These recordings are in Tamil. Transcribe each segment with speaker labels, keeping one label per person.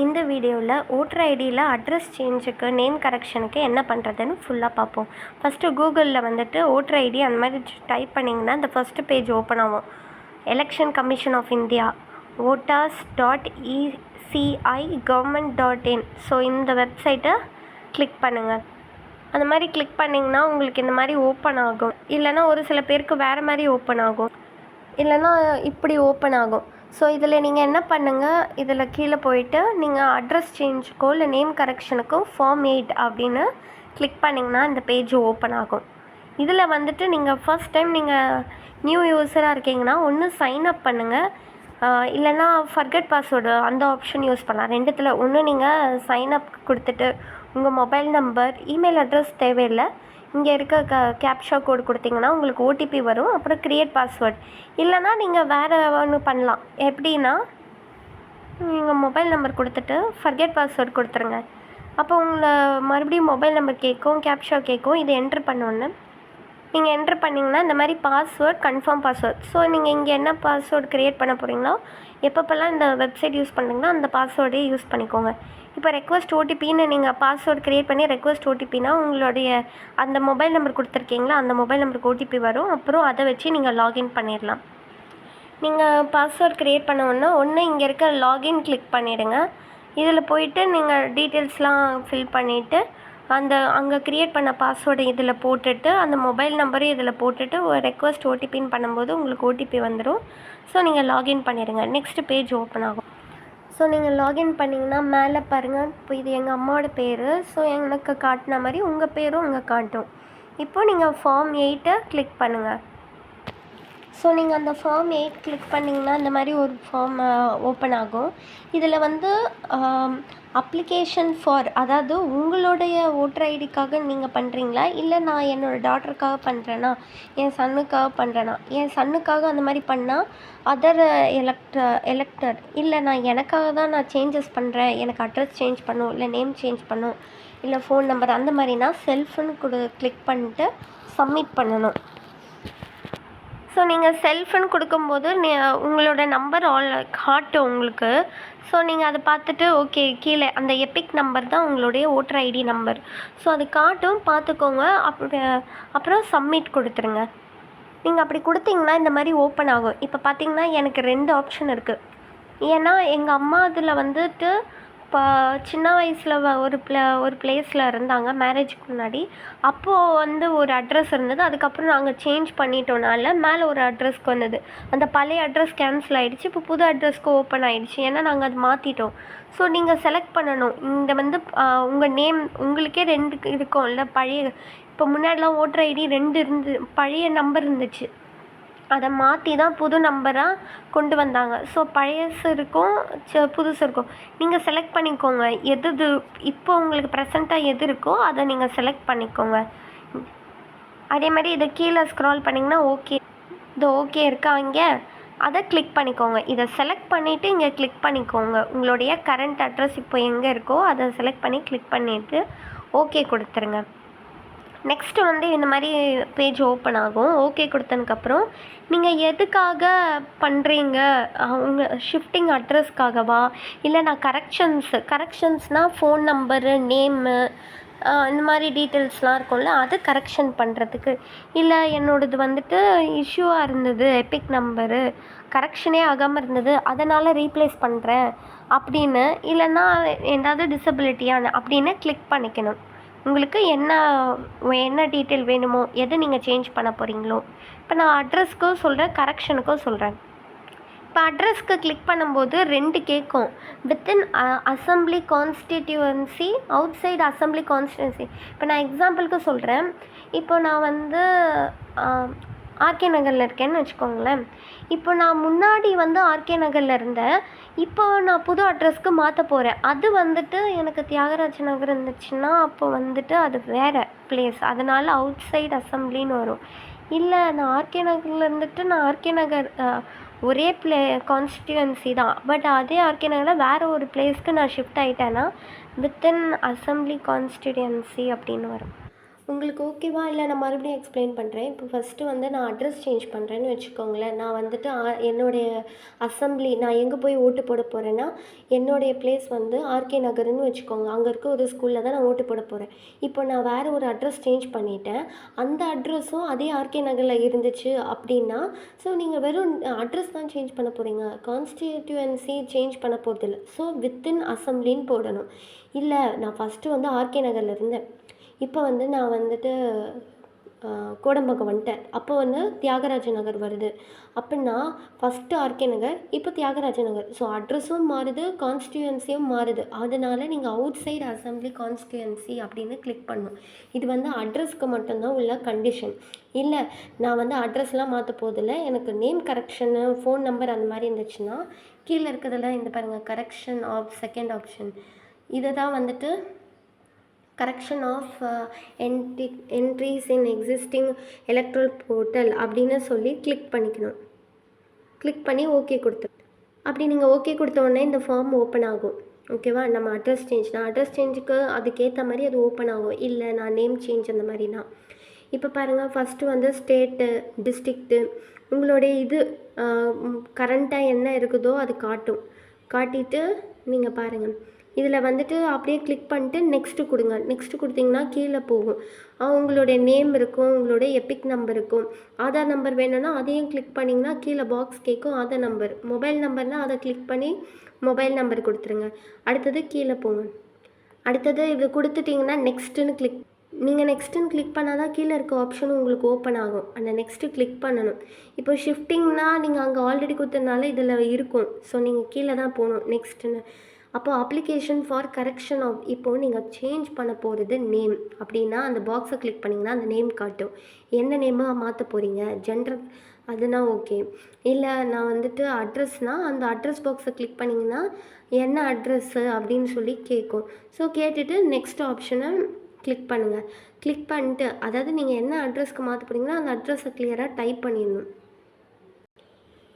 Speaker 1: இந்த வீடியோவில் ஓட்டர் ஐடியில் அட்ரஸ் சேஞ்சுக்கு நேம் கரெக்ஷனுக்கு என்ன பண்ணுறதுன்னு ஃபுல்லாக பார்ப்போம். ஃபஸ்ட்டு கூகுளில் வந்துட்டு ஓட்டர் ஐடி அந்த மாதிரி டைப் பண்ணிங்கன்னா இந்த ஃபஸ்ட்டு பேஜ் ஓப்பன் ஆகும். Election commission of India voters.eci.government.in. So இந்த வெப்சைட்டை கிளிக் பண்ணுங்கள். அந்த மாதிரி கிளிக் பண்ணிங்கன்னா உங்களுக்கு இந்த மாதிரி ஓப்பன் ஆகும். இல்லைனா ஒரு சில பேருக்கு வேறு மாதிரி ஓப்பன் ஆகும், இல்லைனா இப்படி ஓப்பன் ஆகும். ஸோ இதில் நீங்கள் என்ன பண்ணுங்கள், இதில் கீழே போயிட்டு நீங்கள் அட்ரஸ் சேஞ்சுக்கோ இல்லை நேம் கரெக்ஷனுக்கோ ஃபார்ம் 8 அப்படின்னு கிளிக் பண்ணிங்கன்னா இந்த பேஜ் ஓப்பன் ஆகும். இதில் வந்துட்டு நீங்கள் ஃபர்ஸ்ட் டைம் நீங்கள் நியூ யூஸராக இருக்கீங்கன்னா ஒன்று சைன் அப் பண்ணுங்கள், இல்லைனா ஃபர்கெட் பாஸ்வேர்டு அந்த ஆப்ஷன் யூஸ் பண்ணலாம். ரெண்டுத்தில் ஒன்று நீங்கள் சைன் அப் கொடுத்துட்டு உங்கள் மொபைல் நம்பர், இமெயில் அட்ரஸ் தேவையில்லை, இங்கே இருக்க கேப்ஷா கோடு கொடுத்தீங்கன்னா உங்களுக்கு ஓடிபி வரும். அப்புறம் க்ரியேட் பாஸ்வேர்ட். இல்லைனா நீங்கள் வேறு ஒன்று பண்ணலாம். எப்படின்னா நீங்கள் மொபைல் நம்பர் கொடுத்துட்டு ஃபர்கெட் பாஸ்வேர்ட் கொடுத்துருங்க. அப்போ உங்களை மறுபடியும் மொபைல் நம்பர் கேட்கும், கேப்ஷா கேட்கும். இதை என்ட்ரு பண்ணோன்னு நீங்கள் என்ட்ரு பண்ணிங்கன்னா இந்த மாதிரி பாஸ்வேர்ட் கன்ஃபார்ம் பாஸ்வேர்ட். ஸோ நீங்கள் இங்கே என்ன பாஸ்வேர்டு க்ரியேட் பண்ண போகிறீங்களோ, எப்பப்போல்லாம் இந்த வெப்சைட் யூஸ் பண்ணுறீங்கன்னா அந்த பாஸ்வேர்டே யூஸ் பண்ணிக்கோங்க. இப்போ ரெக்வஸ்ட் ஓடிபின்னு நீங்கள் பாஸ்வேர்டு க்ரியேட் பண்ணி ரெக்வஸ்ட் ஓடிபினா உங்களுடைய அந்த மொபைல் நம்பர் கொடுத்துருக்கீங்களா, அந்த மொபைல் நம்பருக்கு ஓடிபி வரும். அப்புறம் அதை வச்சு நீங்கள் லாகின் பண்ணிடலாம். நீங்கள் பாஸ்வேர்ட் க்ரியேட் பண்ண ஒன்று இங்கே இருக்க லாகின் கிளிக் பண்ணிவிடுங்க. இதில் போயிட்டு நீங்கள் டீட்டெயில்ஸ்லாம் ஃபில் பண்ணிவிட்டு அங்கே க்ரியேட் பண்ண பாஸ்வேர்டு இதில் போட்டுட்டு அந்த மொபைல் நம்பரும் இதில் போட்டுட்டு ஒரு ரெக்வஸ்ட் ஓடிபின்னு பண்ணும்போது உங்களுக்கு ஓடிபி வந்துடும். ஸோ நீங்கள் லாகின் பண்ணிடுங்க. நெக்ஸ்ட்டு பேஜ் ஓப்பன் ஆகும். ஸோ நீங்கள் லாகின் பண்ணிங்கன்னா மேலே பாருங்கள், இப்போ இது எங்கள் அம்மாவோட பேர். ஸோ எனக்கு காட்டின மாதிரி உங்கள் பேரும் அங்கே காட்டும். இப்போது நீங்கள் ஃபார்ம் 8 கிளிக் பண்ணுங்கள். ஸோ நீங்கள் அந்த ஃபார்ம் 8 கிளிக் பண்ணிங்கன்னா இந்த மாதிரி ஒரு ஃபார்ம் ஓப்பன் ஆகும். இதில் வந்து அப்ளிகேஷன் ஃபார், அதாவது உங்களுடைய ஓட்டர் ஐடிக்காக நீங்கள் பண்ணுறீங்களா, இல்லை நான் என்னோடய டாட்டருக்காக பண்ணுறேன்னா, என் சன்னுக்காக பண்ணுறேன்னா, என் சன்னுக்காக அந்த மாதிரி பண்ணால் அதர் எலெக்டர், இல்லை நான் எனக்காக தான் நான் சேஞ்சஸ் பண்ணுறேன், எனக்கு அட்ரஸ் சேஞ்ச் பண்ணும், இல்லை நேம் சேஞ்ச் பண்ணும், இல்லை ஃபோன் நம்பர் அந்த மாதிரினா செல்ஃப்னு கிளிக் பண்ணிட்டு சப்மிட் பண்ணணும். ஸோ நீங்கள் செல்ஃப்னு கொடுக்கும்போது உங்களோட நம்பர் காட்டும் உங்களுக்கு. ஸோ நீங்கள் அதை பார்த்துட்டு ஓகே, கீழே அந்த எபிக் நம்பர் தான் உங்களுடைய ஓட்டர் ஐடி நம்பர். ஸோ அது காட்டும், பார்த்துக்கோங்க. அப்புறம் சப்மிட் கொடுத்துருங்க. நீங்கள் அப்படி கொடுத்தீங்கன்னா இந்த மாதிரி ஓப்பன் ஆகும். இப்போ பார்த்தீங்கன்னா எனக்கு 2 ஆப்ஷன் இருக்குது. ஏன்னா எங்கள் அம்மா இதில் வந்துட்டு இப்போ சின்ன வயசில் ஒரு பிளேஸில் இருந்தாங்க மேரேஜுக்கு முன்னாடி. அப்போது வந்து ஒரு அட்ரஸ் இருந்தது. அதுக்கப்புறம் நாங்கள் சேஞ்ச் பண்ணிட்டோனால மேலே ஒரு அட்ரஸ்க்கு வந்தது. அந்த பழைய அட்ரஸ் கேன்சல் ஆகிடுச்சு. இப்போ புது அட்ரஸ்க்கு ஓப்பன் ஆகிடுச்சு. ஏன்னா நாங்கள் அது மாற்றிட்டோம். ஸோ நீங்கள் செலக்ட் பண்ணணும். இந்த வந்து உங்கள் நேம் உங்களுக்கே 2 இருக்கும்ல. இப்போ முன்னாடிலாம் ஓட்டர் ஐடி 2 பழைய நம்பர் இருந்துச்சு. அதை மாற்றி தான் புது நம்பராக கொண்டு வந்தாங்க. ஸோ பழையசு இருக்கும், புதுசு இருக்கும். நீங்கள் செலக்ட் பண்ணிக்கோங்க எது இப்போ உங்களுக்கு ப்ரெசண்ட்டாக எது இருக்கோ அதை நீங்கள் செலக்ட் பண்ணிக்கோங்க. அதே மாதிரி இதை கீழே ஸ்க்ரால் பண்ணிங்கன்னா ஓகே, இது ஓகே இருக்கா, இங்கே அதை கிளிக் பண்ணிக்கோங்க. இதை செலக்ட் பண்ணிவிட்டு இங்கே கிளிக் பண்ணிக்கோங்க. உங்களுடைய கரண்ட் அட்ரஸ் இப்போ எங்கே இருக்கோ அதை செலக்ட் பண்ணி கிளிக் பண்ணிவிட்டு ஓகே கொடுத்துருங்க. நெக்ஸ்ட்டு வந்து இந்த மாதிரி பேஜ் ஓப்பன் ஆகும். ஓகே கொடுத்ததுக்கப்புறம் நீங்கள் எதுக்காக பண்ணுறீங்க, உங்கள் ஷிஃப்டிங் அட்ரஸ்க்காகவா, இல்லை நான் கரெக்ஷன்ஸ்னால் ஃபோன் நம்பரு, நேமு, இந்த மாதிரி டீட்டெயில்ஸ்லாம் இருக்கும்ல, அது கரெக்ஷன் பண்ணுறதுக்கு, இல்லை என்னோடது வந்துட்டு இஷ்யூவாக இருந்தது, எபிக் நம்பரு கரெக்ஷனே ஆகாமல் இருந்தது அதனால் ரீப்ளேஸ் பண்ணுறேன் அப்படின்னு, இல்லைன்னா ஏதாவது டிசபிலிட்டியான அப்படின்னு கிளிக் பண்ணிக்கணும். உங்களுக்கு என்ன டீட்டெயில் வேணுமோ, எது நீங்கள் சேஞ்ச் பண்ண போகிறீங்களோ. இப்போ நான் அட்ரஸ்க்கும் சொல்கிறேன், கரெக்ஷனுக்கும் சொல்கிறேன். இப்போ அட்ரஸ்க்கு கிளிக் பண்ணும்போது 2 கேட்கும். Within assembly constituency, out side assembly constituency. இப்போ நான் எக்ஸாம்பிளுக்கு சொல்கிறேன். இப்போ நான் வந்து ஆர்கே நகரில் இருக்கேன்னு வச்சுக்கோங்களேன். இப்போ நான் முன்னாடி வந்து ஆர்கே நகரில் இருந்தேன். இப்போ நான் புது அட்ரஸ்க்கு மாற்ற போகிறேன். அது வந்துட்டு எனக்கு தியாகராஜ நகர் இருந்துச்சுன்னா அப்போ வந்துட்டு அது வேறு பிளேஸ், அதனால் அவுட் சைடு அசம்பிளின்னு வரும். இல்லை நான் ஆர்கே நகரில் இருந்துட்டு நான் ஆர்கே நகர் ஒரே கான்ஸ்டிடியூன்சி தான், பட் அதே ஆர்கே நகரில் வேறு ஒரு பிளேஸ்க்கு நான் ஷிஃப்ட் ஆகிட்டேன்னா வித்தின் அசம்பிளி கான்ஸ்டிடியூன்சி அப்படின்னு வரும். உங்களுக்கு ஓகேவா? இல்லை நான் மறுபடியும் எக்ஸ்பிளைன் பண்ணுறேன். இப்போ ஃபஸ்ட்டு வந்து நான் அட்ரஸ் சேஞ்ச் பண்ணுறேன்னு வச்சுக்கோங்களேன். நான் வந்துட்டு என்னுடைய அசெம்பிளி நான் எங்கே போய் ஓட்டு போட போகிறேன்னா, என்னுடைய ப்ளேஸ் வந்து ஆர்கே நகர்னு வச்சுக்கோங்க. அங்கே இருக்க ஒரு ஸ்கூலில் தான் நான் ஓட்டு போட போகிறேன். இப்போ நான் வேறு ஒரு அட்ரஸ் சேஞ்ச் பண்ணிட்டேன். அந்த அட்ரஸும் அதே ஆர்கே நகரில் இருந்துச்சு அப்படின்னா, ஸோ நீங்கள் வெறும் அட்ரஸ் தான் சேஞ்ச் பண்ண போகிறீங்க. கான்ஸ்டிட்யூவன்சி சேஞ்ச் பண்ண போகிறதில்ல. ஸோ வித்தின் அசெம்பிளின்னு போடணும். இல்லை நான் ஃபஸ்ட்டு வந்து ஆர்கே நகரில் இருந்தேன். இப்போ வந்து நான் வந்துட்டு கோடம்பாக்கம் வந்துட்டேன். அப்போ வந்து தியாகராஜ நகர் வருது அப்படின்னா ஃபஸ்ட்டு ஆர்கே நகர், இப்போ தியாகராஜ நகர். ஸோ அட்ரஸும் மாறுது, கான்ஸ்டியூவன்சியும் மாறுது. அதனால் நீங்கள் அவுட் சைடு அசெம்பிளி கான்ஸ்டியூவன்சி அப்படின்னு கிளிக் பண்ணணும். இது வந்து அட்ரஸ்க்கு மட்டும்தான் உள்ள கண்டிஷன். இல்லை நான் வந்து அட்ரஸ்லாம் மாற்ற போதில்லை, எனக்கு நேம் கரெக்ஷனு ஃபோன் நம்பர் அந்த மாதிரி இருந்துச்சுன்னா கீழே இருக்கிறதெல்லாம் இந்த பாருங்கள், கரெக்ஷன் ஆஃப் செகண்ட் ஆப்ஷன். இதை தான் வந்துட்டு correction of entries in existing electoral portal அப்படின்னு சொல்லி கிளிக் பண்ணிக்கணும். கிளிக் பண்ணி ஓகே கொடுத்து அப்படி நீங்கள் ஓகே கொடுத்த உடனே இந்த ஃபார்ம் ஓப்பன் ஆகும். ஓகேவா? நம்ம அட்ரஸ் சேஞ்சுக்கு அதுக்கேற்ற மாதிரி அது ஓப்பன் ஆகும். இல்லை நான் நேம் சேஞ்ச் அந்த மாதிரினா. இப்போ பாருங்கள், ஃபஸ்ட்டு வந்து ஸ்டேட்டு, டிஸ்ட்ரிக்ட்டு, உங்களுடைய இது கரண்ட்டாக என்ன இருக்குதோ அது காட்டிட்டு நீங்கள் பாருங்கள். இதில் வந்துட்டு அப்படியே கிளிக் பண்ணிட்டு நெக்ஸ்ட்டு கொடுங்க. நெக்ஸ்ட்டு கொடுத்தீங்கன்னா கீழே போகும். உங்களுடைய நேம் இருக்கும், உங்களுடைய எபிக் நம்பர் இருக்கும். ஆதார் நம்பர் வேணும்னா அதையும் கிளிக் பண்ணிங்கன்னா கீழே பாக்ஸ் கேட்கும் ஆதார் நம்பர். மொபைல் நம்பர்னால் அதை கிளிக் பண்ணி மொபைல் நம்பர் கொடுத்துருங்க. அடுத்தது கீழே போங்க. அடுத்தது இது கொடுத்துட்டிங்கன்னா நெக்ஸ்ட்டுன்னு நீங்கள் நெக்ஸ்ட்டுன்னு கிளிக் பண்ணால் தான் கீழே இருக்க ஆப்ஷனும் உங்களுக்கு ஓப்பன் ஆகும். அந்த நெக்ஸ்ட்டு கிளிக் பண்ணணும். இப்போ ஷிஃப்டிங்னால் நீங்கள் அங்கே ஆல்ரெடி கொடுத்ததுனால இதில் இருக்கும். ஸோ நீங்கள் கீழே தான் போகணும் நெக்ஸ்ட்டுன்னு. அப்போது அப்ளிகேஷன் ஃபார் கரெக்ஷன் ஆஃப் இப்போது நீங்கள் சேஞ்ச் பண்ண போகிறது நேம் அப்படின்னா அந்த பாக்ஸை கிளிக் பண்ணிங்கன்னா அந்த நேம் காட்டும். என்ன நேமாக மாற்ற போகிறீங்க, ஜென்ரல் அதுனா ஓகே. இல்லை நான் வந்துட்டு அட்ரஸ்னால் அந்த அட்ரஸ் பாக்ஸை கிளிக் பண்ணிங்கன்னா என்ன அட்ரஸ்ஸு அப்படின்னு சொல்லி கேட்கும். ஸோ கேட்டுட்டு நெக்ஸ்ட் ஆப்ஷனை கிளிக் பண்ணுங்கள். கிளிக் பண்ணிட்டு அதாவது நீங்கள் என்ன அட்ரஸ்க்கு மாற்ற போகிறீங்களோ அந்த அட்ரஸை கிளியராக டைப் பண்ணிடணும்.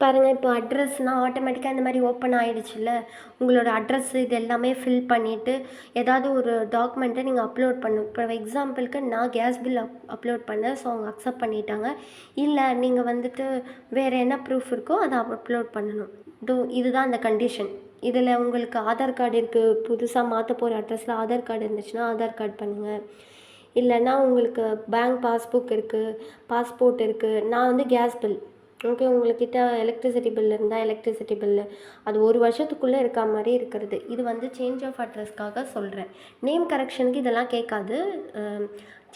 Speaker 1: பாருங்கள், இப்போ அட்ரஸ்னால் ஆட்டோமேட்டிக்காக இந்த மாதிரி ஓப்பன் ஆகிடுச்சுல்ல. உங்களோட அட்ரஸ் இது எல்லாமே ஃபில் பண்ணிவிட்டு ஏதாவது ஒரு டாக்குமெண்ட்டை நீங்கள் அப்லோட் பண்ணணும். இப்போ எக்ஸாம்பிளுக்கு நான் கேஸ் பில் அப்லோட் பண்ணேன். ஸோ அவங்க அக்செப்ட் பண்ணிட்டாங்க. இல்லை நீங்கள் வந்துட்டு வேறு என்ன ப்ரூஃப் இருக்கோ அதை அப்லோட் பண்ணணும். இதுதான் அந்த கண்டிஷன். இதில் உங்களுக்கு ஆதார் கார்டு இருக்குது, புதுசாக மாற்ற போகிற அட்ரஸில் ஆதார் கார்டு இருந்துச்சுன்னா ஆதார் கார்டு பண்ணுங்கள். இல்லைன்னா உங்களுக்கு பேங்க் பாஸ்புக் இருக்குது, பாஸ்போர்ட் இருக்குது. நான் வந்து கேஸ் பில் ஓகே, உங்கள்கிட்ட எலக்ட்ரிசிட்டி பில் இருந்தால் எலக்ட்ரிசிட்டி பில்லு அது 1 வருஷத்துக்குள்ளே இருக்க மாதிரி இருக்கிறது. இது வந்து சேஞ்ச் ஆஃப் அட்ரஸ்க்காக சொல்கிறேன். நேம் கரெக்ஷனுக்கு இதெல்லாம் கேட்காது,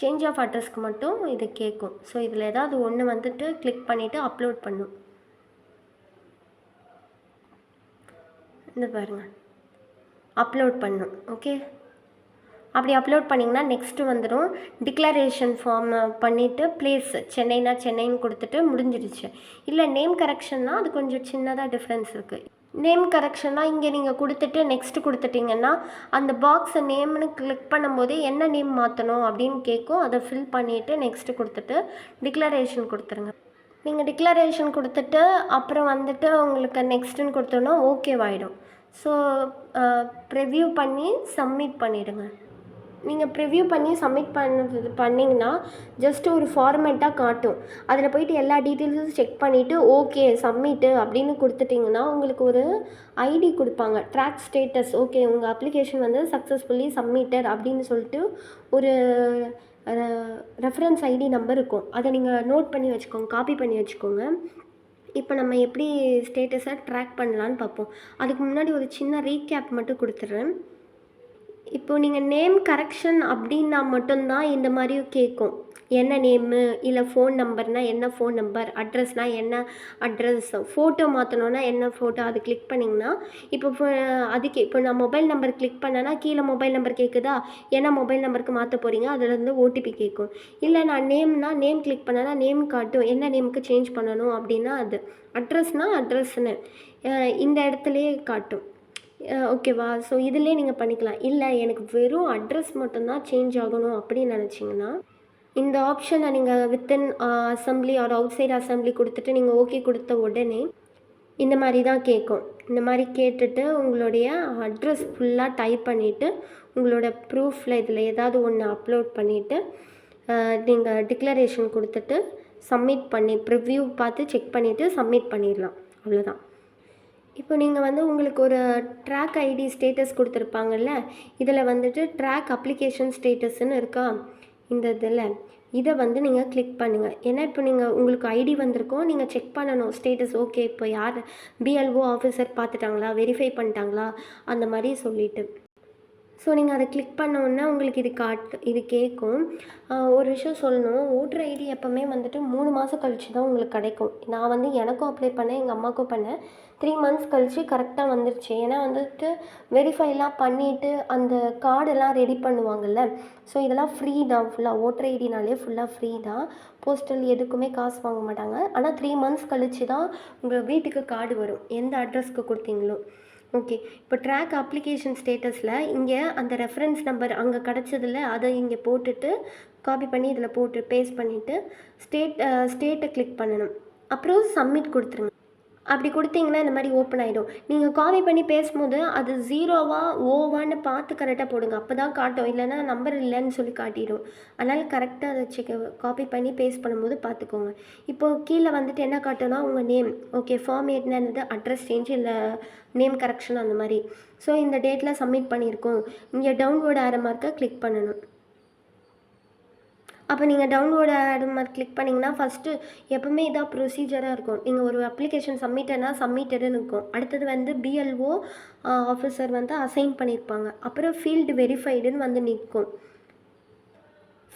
Speaker 1: சேஞ்ச் ஆஃப் அட்ரஸ்க்கு மட்டும் இது கேட்கும். ஸோ இதில் ஏதாவது ஒன்று வந்துட்டு கிளிக் பண்ணிவிட்டு அப்லோட் பண்ணும். இந்த பாருங்கள், அப்லோட் பண்ணும். ஓகே, அப்படி அப்லோட் பண்ணிங்கன்னா நெக்ஸ்ட்டு வந்துடும். டிக்ளரேஷன் ஃபார்ம் பண்ணிவிட்டு ப்ளேஸ் சென்னைனா சென்னைன்னு கொடுத்துட்டு முடிஞ்சிடுச்சு. இல்லை நேம் கரெக்ஷன்னா அது கொஞ்சம் சின்னதாக டிஃப்ரென்ஸ் இருக்குது. நேம் கரெக்ஷன்னா இங்கே நீங்கள் கொடுத்துட்டு நெக்ஸ்ட்டு கொடுத்துட்டிங்கன்னா அந்த பாக்ஸை நேம்னு கிளிக் பண்ணும்போதே என்ன நேம் மாற்றணும் அப்படின்னு கேட்கும். அதை ஃபில் பண்ணிவிட்டு நெக்ஸ்ட்டு கொடுத்துட்டு டிக்ளரேஷன் கொடுத்துருங்க. நீங்கள் டிக்ளரேஷன் கொடுத்துட்டு அப்புறம் வந்துட்டு உங்களுக்கு நெக்ஸ்ட்டுன்னு கொடுத்தோன்னா ஓகேவாயிடும். ஸோ ப்ரிவ்யூ பண்ணி சப்மிட் பண்ணிவிடுங்க. நீங்கள் ப்ரிவ்யூ பண்ணி சப்மிட் பண்ணிங்கன்னா ஜஸ்ட் ஒரு ஃபார்மேட்டாக காட்டும். அதில் போய்ட்டு எல்லா டீட்டெயில்ஸும் செக் பண்ணிவிட்டு ஓகே சப்மிட்டு அப்படின்னு கொடுத்துட்டிங்கன்னா உங்களுக்கு ஒரு ஐடி கொடுப்பாங்க, ட்ராக் ஸ்டேட்டஸ். ஓகே, உங்கள் அப்ளிகேஷன் வந்து சக்ஸஸ்ஃபுல்லி சப்மிட்டட் அப்படின்னு சொல்லிட்டு ஒரு ரெஃபரன்ஸ் ஐடி நம்பர் இருக்கும். அதை நீங்கள் நோட் பண்ணி வச்சுக்கோங்க, காப்பி பண்ணி வச்சுக்கோங்க. இப்போ நம்ம எப்படி ஸ்டேட்டஸை ட்ராக் பண்ணலான்னு பார்ப்போம். அதுக்கு முன்னாடி ஒரு சின்ன ரீகேப் மட்டும் கொடுத்துட்றேன். இப்போ நீங்கள் நேம் கரெக்ஷன் அப்படின்னா மட்டும்தான் இந்த மாதிரியும் கேட்கும். என்ன நேமு, இல்லை ஃபோன் நம்பர்னால் என்ன ஃபோன் நம்பர், அட்ரஸ்னால் என்ன அட்ரஸ், ஃபோட்டோ மாற்றணுன்னா என்ன ஃபோட்டோ, அது கிளிக் பண்ணிங்கன்னா இப்போ அதுக்கு இப்போ நான் மொபைல் நம்பர் கிளிக் பண்ணேன்னா கீழே மொபைல் நம்பர் கேட்குதா, என்ன மொபைல் நம்பருக்கு மாற்ற போகிறீங்க, அதுலேருந்து ஓடிபி கேட்கும். இல்லை நான் நேம் கிளிக் பண்ணேன்னா நேம் காட்டும், என்ன நேமுக்கு சேஞ்ச் பண்ணணும் அப்படின்னா அது. அட்ரஸ்னால் அட்ரஸ்ன்னு இந்த இடத்துலையே காட்டும். ஓகேவா? ஸோ இதிலே நீங்கள் பண்ணிக்கலாம். இல்லை எனக்கு வெறும் அட்ரஸ் மட்டும்தான் சேஞ்ச் ஆகணும் அப்படின்னு நினச்சிங்கன்னா இந்த ஆப்ஷனை நீங்கள் within assembly or outside assembly கொடுத்துட்டு நீங்கள் ஓகே கொடுத்த உடனே இந்த மாதிரி தான் கேட்கும். இந்த மாதிரி கேட்டுட்டு உங்களுடைய அட்ரஸ் ஃபுல்லாக டைப் பண்ணிவிட்டு உங்களோட ப்ரூஃபில் இதில் ஏதாவது ஒன்று அப்லோட் பண்ணிவிட்டு நீங்கள் டிக்ளரேஷன் கொடுத்துட்டு சப்மிட் பண்ணி ப்ரிவ்யூ பார்த்து செக் பண்ணிவிட்டு சப்மிட் பண்ணிடலாம். அவ்வளோதான். இப்போ நீங்கள் வந்து உங்களுக்கு ஒரு ட்ராக் ஐடி ஸ்டேட்டஸ் கொடுத்துருப்பாங்கல்ல, இதில் வந்துட்டு ட்ராக் அப்ளிகேஷன் ஸ்டேட்டஸ்ன்னு இருக்கா, இந்த இதில் இதை வந்து நீங்கள் கிளிக் பண்ணுங்கள். ஏன்னா இப்போ உங்களுக்கு ஐடி வந்திருக்கோம், நீங்கள் செக் பண்ணணும் ஸ்டேட்டஸ். ஓகே, இப்போ யார் பிஎல்ஓ ஆஃபீஸர் பார்த்துட்டாங்களா, வெரிஃபை பண்ணிட்டாங்களா, அந்த மாதிரி சொல்லிவிட்டு. ஸோ நீங்கள் அதை கிளிக் பண்ணோன்னே உங்களுக்கு இது கேட்கும். ஒரு விஷயம் சொல்லணும், ஓட்டர் ஐடி எப்போவுமே வந்துட்டு 3 மாதம் கழித்து தான் உங்களுக்கு கிடைக்கும். நான் வந்து எனக்கும் அப்ளை பண்ணேன், எங்கள் அம்மாவுக்கும் பண்ணேன். 3 மந்த்ஸ் கழித்து கரெக்டாக வந்துருச்சு. ஏன்னா வந்துட்டு வெரிஃபைலாம் பண்ணிவிட்டு அந்த கார்டெல்லாம் ரெடி பண்ணுவாங்கள்ல. ஸோ இதெல்லாம் ஃப்ரீ தான். ஃபுல்லாக ஓட்டர் ஐடினாலே ஃபுல்லாக ஃப்ரீ தான். போஸ்டல் எதுக்குமே காசு வாங்க மாட்டாங்க. ஆனால் 3 மந்த்ஸ் கழித்து தான் உங்கள் வீட்டுக்கு கார்டு வரும், எந்த அட்ரஸ்க்கு கொடுத்தீங்களோ. ஓகே, இப்போ ட்ராக் அப்ளிகேஷன் ஸ்டேட்டஸில் இங்கே அந்த ரெஃபரன்ஸ் நம்பர் அங்கே கிடச்சதில்ல, அதை இங்கே போட்டுட்டு காப்பி பண்ணி இதில் போட்டு பேஸ்ட் பண்ணிவிட்டு ஸ்டேட்டை கிளிக் பண்ணணும். அப்புறம் சப்மிட் கொடுத்துருங்க. அப்படி கொடுத்தீங்கன்னா இந்த மாதிரி ஓப்பன் ஆகிடும். நீங்கள் காப்பி பண்ணி பேசும்போது அது 0வா ஓவான்னு பார்த்து கரெக்டாக போடுங்க, அப்போ தான் காட்டும். இல்லைன்னா நம்பர் இல்லைன்னு சொல்லி காட்டிடும். அதனால் கரெக்டாக அதை காப்பி பண்ணி பேஸ்ட் பண்ணும்போது பார்த்துக்கோங்க. இப்போது கீழே வந்துட்டு என்ன காட்டும்னா உங்கள் நேம். ஓகே, ஃபார்மேட்னா என்னது, அட்ரஸ் சேஞ்ச் இல்லை நேம் கரெக்ஷன் அந்த மாதிரி. ஸோ இந்த டேட்டில் சப்மிட் பண்ணியிருக்கோம். இங்கே டவுன்லோட் ஆகிற மார்க்கை கிளிக் பண்ணணும். அப்போ நீங்கள் டவுன்லோட் ஆட் மார்க் கிளிக் பண்ணிங்கன்னா ஃபஸ்ட்டு எப்போவுமே இதாக ப்ரொசீஜராக இருக்கும். நீங்கள் ஒரு அப்ளிகேஷன் சப்மிட்டடுன்னு இருக்கும். அடுத்தது வந்து பிஎல்ஓ ஆஃபீஸர் வந்து அசைன் பண்ணியிருப்பாங்க. அப்புறம் ஃபீல்டு வெரிஃபைடுன்னு வந்து நிற்கும்.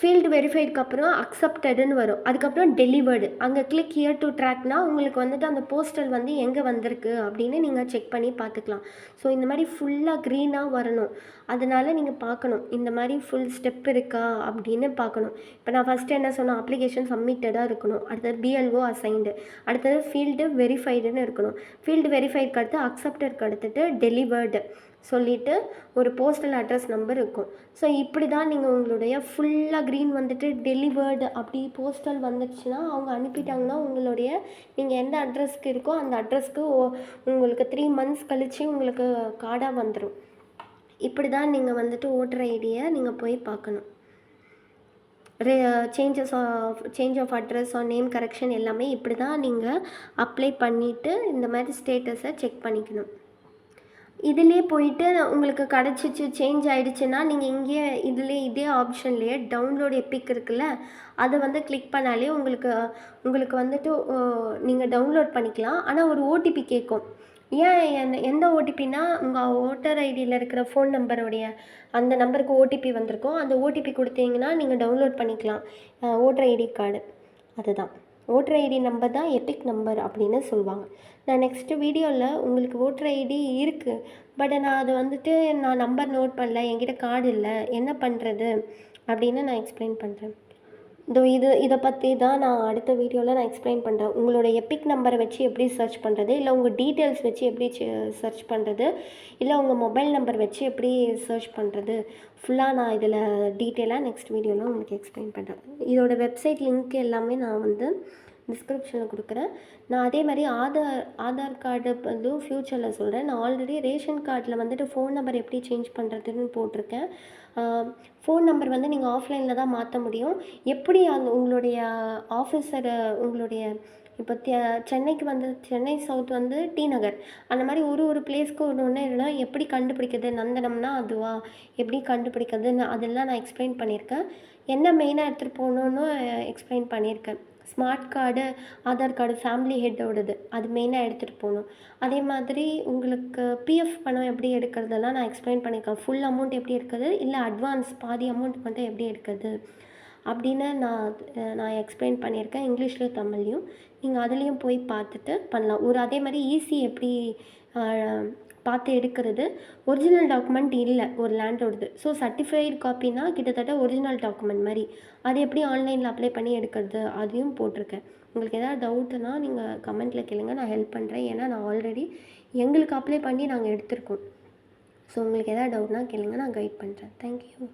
Speaker 1: ஃபீல்டு வெரிஃபைடுக்கு அப்புறம் அக்செப்டடுன்னு வரும். அதுக்கப்புறம் டெலிவர்டு. அங்கே கிளிக் ஹியர் டு ட்ராக்னா உங்களுக்கு வந்துட்டு அந்த போஸ்டல் வந்து எங்கே வந்திருக்கு அப்படின்னு நீங்கள் செக் பண்ணி பார்த்துக்கலாம். ஸோ இந்த மாதிரி ஃபுல்லாக க்ரீனாக வரணும். அதனால் நீங்கள் பார்க்கணும் இந்த மாதிரி ஃபுல் ஸ்டெப் இருக்கா அப்படின்னு பார்க்கணும். இப்போ நான் ஃபஸ்ட்டு என்ன சொன்னேன், அப்ளிகேஷன் சப்மிட்டடாக இருக்கணும். அடுத்தது பிஎல்ஓ அசைன்டு. அடுத்தது ஃபீல்டு வெரிஃபைடுன்னு இருக்கணும். ஃபீல்டு வெரிஃபைடுக்கு அடுத்து அக்செப்டடுக்கு அடுத்துட்டு டெலிவர்டு சொல்லிவிட்டு ஒரு போஸ்டல் அட்ரஸ் நம்பர் இருக்கும். ஸோ இப்படி தான் நீங்கள் உங்களுடைய ஃபுல்லாக க்ரீன் வந்துட்டு டெலிவர்டு அப்படி போஸ்டல் வந்துடுச்சுன்னா அவங்க அனுப்பிட்டாங்கன்னா உங்களுடைய நீங்கள் எந்த அட்ரஸ்க்கு இருக்கோ அந்த அட்ரஸ்க்கு உங்களுக்கு 3 மந்த்ஸ் கழித்து உங்களுக்கு கார்டாக வந்துடும். இப்படி தான் நீங்கள் வந்துட்டு ஓட்டர் ஐடியை நீங்கள் போய் பார்க்கணும். Change of address or name correction எல்லாமே இப்படி தான் நீங்கள் அப்ளை பண்ணிவிட்டு இந்த மாதிரி ஸ்டேட்டஸை செக் பண்ணிக்கணும். இதிலே போயிட்டு உங்களுக்கு கிடச்சிச்சு சேஞ்ச் ஆகிடுச்சுன்னா நீங்கள் இங்கேயே இதே ஆப்ஷன்லேயே டவுன்லோட் எப்பிக் இருக்குல்ல, அதை வந்து கிளிக் பண்ணாலே உங்களுக்கு வந்துட்டு நீங்கள் டவுன்லோட் பண்ணிக்கலாம். ஆனால் ஒரு ஓடிபி கேட்கும். எந்த ஓடிபின்னா உங்கள் ஓட்டர் ஐடியில் இருக்கிற ஃபோன் நம்பருடைய அந்த நம்பருக்கு ஓடிபி வந்திருக்கும். அந்த ஓடிபி கொடுத்தீங்கன்னா நீங்கள் டவுன்லோட் பண்ணிக்கலாம் ஓட்டர் ஐடி கார்டு. அதுதான் ஓட்டர் ஐடி நம்பர் தான் எபிக் நம்பர் அப்படின்னு சொல்லுவாங்க. நான் நெக்ஸ்ட்டு வீடியோவில் உங்களுக்கு ஓட்டர் ஐடி இருக்குது, பட் நான் அதை வந்துட்டு நான் நம்பர் நோட் பண்ணல, என்கிட்ட கார்டு இல்லை, என்ன பண்ணுறது அப்படின்னு நான் எக்ஸ்பிளைன் பண்ணுறேன். இதை பற்றி தான் நான் அடுத்த வீடியோவில் நான் எக்ஸ்பிளைன் பண்ணுறேன். உங்களோட எபிக் நம்பரை வச்சு எப்படி சர்ச் பண்ணுறது, இல்லை உங்கள் டீட்டெயில்ஸ் வச்சு எப்படி சர்ச் பண்ணுறது, இல்லை உங்கள் மொபைல் நம்பர் வச்சு எப்படி சர்ச் பண்ணுறது, ஃபுல்லாக நான் இதில் டீட்டெயிலாக நெக்ஸ்ட் வீடியோவில் உங்களுக்கு எக்ஸ்பிளைன் பண்ணுறேன். இதோட வெப்சைட் லிங்க் எல்லாமே நான் வந்து டிஸ்கிரிப்ஷனில் கொடுக்குறேன். நான் அதே மாதிரி ஆதார் கார்டு வந்து ஃப்யூச்சரில் சொல்கிறேன். நான் ஆல்ரெடி ரேஷன் கார்டில் வந்துட்டு ஃபோன் நம்பர் எப்படி சேஞ்ச் பண்ணுறதுன்னு போட்டிருக்கேன். ஃபோன் நம்பர் வந்து நீங்கள் ஆஃப்லைனில் தான் மாற்ற முடியும். எப்படி உங்களுடைய ஆஃபீஸரை உங்களுடைய இப்போ சென்னைக்கு வந்து சென்னை சவுத் வந்து டி நகர், அந்த மாதிரி ஒரு பிளேஸ்க்கு ஒன்று இல்லைனா எப்படி கண்டுபிடிக்கிறது, நந்தனம்னா அதுவா எப்படி கண்டுபிடிக்கிறதுன்னு அதெல்லாம் நான் எக்ஸ்பிளைன் பண்ணியிருக்கேன். என்ன மெயினாக எடுத்துகிட்டு போகணுன்னு எக்ஸ்பிளைன் பண்ணியிருக்கேன். Smart card, Aadhaar card, family ஹெட்டோடது அது மெயினாக எடுத்துகிட்டு போகணும். அதே மாதிரி உங்களுக்கு பிஎஃப் பணம் எப்படி எடுக்கிறதெல்லாம் நான் எக்ஸ்பிளைன் பண்ணியிருக்கேன். ஃபுல் அமௌண்ட் எப்படி எடுக்கிறது, இல்லை அட்வான்ஸ் பாதி அமௌண்ட் மட்டும் எப்படி எடுக்கிறது அப்படின்னு நான் எக்ஸ்பிளைன் பண்ணியிருக்கேன், இங்கிலீஷ்லேயும் தமிழ்லையும். நீங்கள் அதுலேயும் போய் பார்த்துட்டு பண்ணலாம். அதே மாதிரி ஈஸி எப்படி பார்த்து எடுக்கிறது. ஒரிஜினல் டாக்குமெண்ட் இல்லை ஒரு லேண்டோடது. ஸோ சர்டிஃபைடு காப்பினா கிட்டத்தட்ட ஒரிஜினல் டாக்குமெண்ட் மாதிரி. அது எப்படி ஆன்லைனில் அப்ளை பண்ணி எடுக்கிறது அதையும் போட்டிருக்கேன். உங்களுக்கு எதாவது டவுட்டுன்னா நீங்கள் கமெண்ட்டில் கேளுங்க, நான் ஹெல்ப் பண்ணுறேன். ஏன்னா நான் ஆல்ரெடி எங்களுக்கு அப்ளை பண்ணி நாங்கள் எடுத்திருக்கோம். ஸோ உங்களுக்கு எதாவது டவுட்னா கேளுங்க, நான் கைட் பண்ணுறேன். தேங்க்யூ.